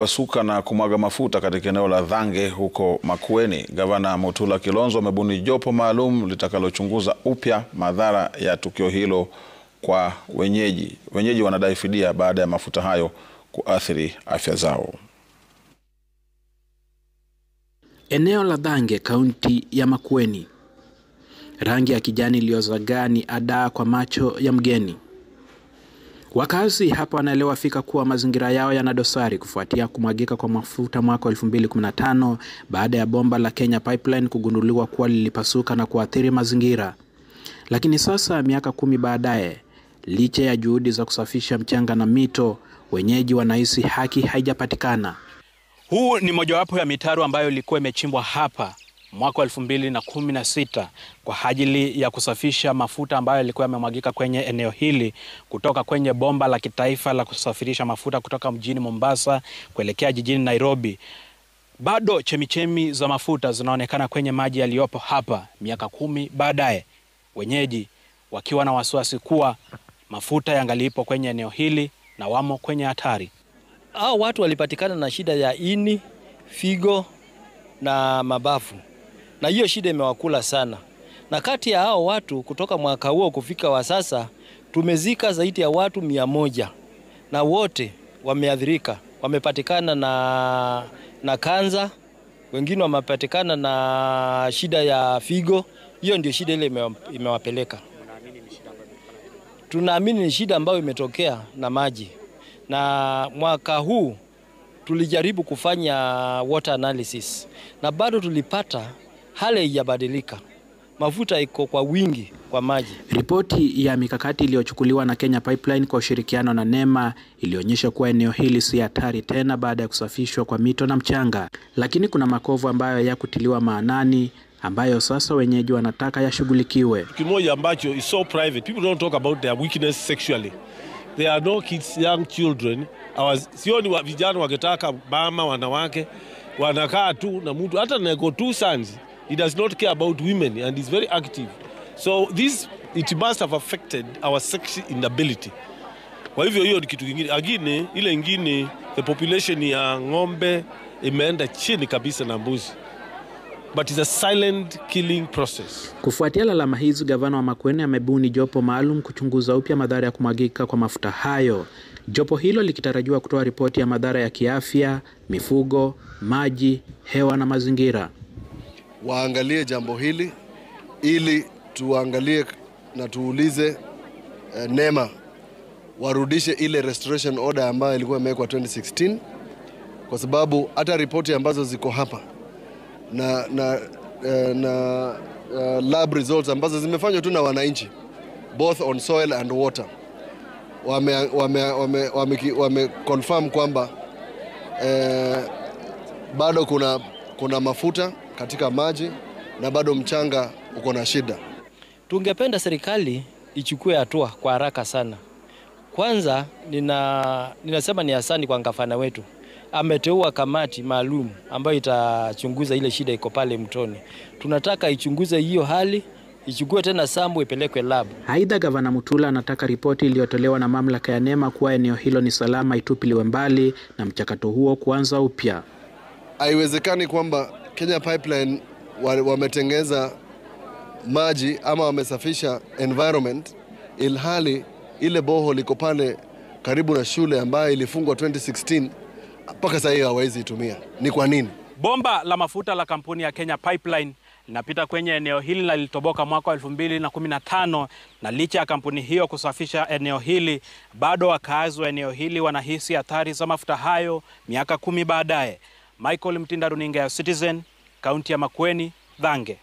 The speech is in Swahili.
Pasuka na kumwaga mafuta katika eneo la Thange huko Makueni. Gavana Mutula Kilonzo amebuni jopo maalum litakalochunguza upya madhara ya tukio hilo kwa wenyeji. Wenyeji wanadai fidia baada ya mafuta hayo kuathiri afya zao. Eneo la Thange, kaunti ya Makueni. Rangi ya kijani iliyozagaa ni adaa kwa macho ya mgeni. Wakazi hapa wanaelewa fika kuwa mazingira yao yana dosari kufuatia kumwagika kwa mafuta mwaka 2015 baada ya bomba la Kenya Pipeline kugunduliwa kuwa lilipasuka na kuathiri mazingira. Lakini sasa miaka 10 baadaye, licha ya juhudi za kusafisha mchanga na mito, wenyeji wanahisi haki haijapatikana. Huu ni mojawapo ya mitaro ambayo ilikuwa imechimbwa hapa mwaka 2016 kwa ajili ya kusafisha mafuta ambayo yalikuwa yamemwagika kwenye eneo hili kutoka kwenye bomba la kitaifa la kusafirisha mafuta kutoka mjini Mombasa kuelekea jijini Nairobi. Bado chemichemi za mafuta zinaonekana kwenye maji yaliyopo hapa miaka 10 baadaye, wenyeji wakiwa na wasiwasi kuwa mafuta yangalipo kwenye eneo hili na wamo kwenye hatari. Hao watu walipatikana na shida ya ini, figo na mabafu. Na hiyo shida imewakula sana. Na kati ya hao watu kutoka mwaka huo kufika wa sasa tumezika zaidi ya watu 100 na wote wameathirika. Wamepatikana na kanza, wengine wamepatikana na shida ya figo. Hiyo ndio shida ile imewapeleka. Tunaamini ni shida ambayo imetokea na maji. Na mwaka huu tulijaribu kufanya water analysis na bado tulipata hali haijabadilika. Mafuta iko kwa wingi kwa maji. Ripoti ya mikakati iliyochukuliwa na Kenya Pipeline kwa ushirikiano na NEMA ilionyesha kuwa eneo hili si hatari tena baada ya kusafishwa kwa mito na mchanga. Lakini kuna makovu ambayo yakutiliwa maanani ambayo sasa wenyeji wanataka yashughulikiwe. Kimoja ambacho is so private. People don't talk about their weakness sexually. There are no kids, young children. Sioni vijana wakitaka mama wanawake wanakaa tu na mtu hata nego 2 sons. He does not care about women and is very active. So it must have affected our sex inability. Kwa hivyo hiyo ni kitu kingine. Agine ile ingine the population ya ng'ombe imeenda chini kabisa na mbuzi. But it's a silent killing process. Kufuatia lalama hizi, gavana wa Makueni amebuni jopo maalum kuchunguza upya madhara ya kumwagika kwa mafuta hayo. Jopo hilo likitarajiwa kutoa ripoti ya madhara ya kiafya, mifugo, maji, hewa na mazingira. Waangalie jambo hili ili tuangalie na tuulize NEMA warudishe ile restoration order ambayo ilikuwa imewekwa 2016, kwa sababu hata ripoti ambazo ziko hapa na lab results ambazo zimefanywa tu na wananchi both on soil and water wame confirm kwamba bado kuna mafuta katika maji na bado mchanga uko na shida. Tungependa serikali ichukue hatua kwa haraka sana. Kwanza ninasema ni asante kwa gavana wetu. Ameteua kamati maalum ambayo itachunguza ile shida iko pale mtoni. Tunataka ichunguze hiyo hali, ichukue tena sample ipelekwe lab. Aidha, gavana Mutula anataka ripoti iliyotolewa na mamlaka ya NEMA kuwa eneo hilo ni salama itupiliwe mbali na mchakato huo kuanza upya. Haiwezekani kwamba Kenya Pipeline wametengeza maji ama wamesafisha environment ilhali ile boho liko pale karibu na shule ambayo ilifungwa 2016 mpaka sasa hivi hawezi itumia. Ni kwa nini? Bomba la mafuta la kampuni ya Kenya Pipeline linapita kwenye eneo hili na lilitoboka mwaka 2015, na licha ya kampuni hiyo kusafisha eneo hili, bado wakazi wa eneo hili wanahisi athari za mafuta hayo miaka 10 baadaye. Michael Mtinda, runinga ya Citizen, kaunti ya Makueni, Thange.